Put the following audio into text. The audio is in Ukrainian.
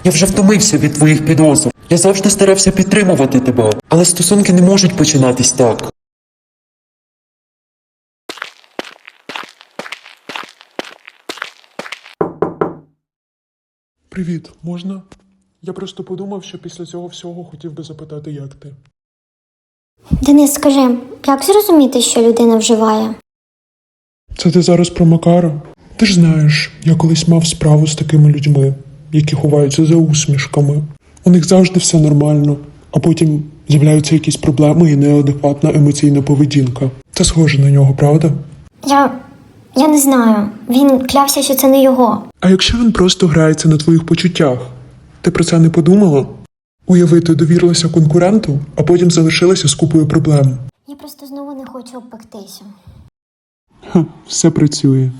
Я вже втомився від твоїх підозр. Я завжди старався підтримувати тебе, але стосунки не можуть починатись так. Привіт, можна? Я просто подумав, що після цього всього хотів би запитати, як ти. Денис, скажи, як зрозуміти, що людина вживає? Це ти зараз про Макара? Ти ж знаєш, я колись мав справу з такими людьми, які ховаються за усмішками. У них завжди все нормально, а потім з'являються якісь проблеми і неадекватна емоційна поведінка. Це схоже на нього, правда? Я не знаю. Він клявся, що це не його. А якщо він просто грається на твоїх почуттях? Ти про це не подумала? Уяви, ти довірилася конкуренту, а потім залишилася з купою проблем. Я просто знову не хочу обпектися. Все працює.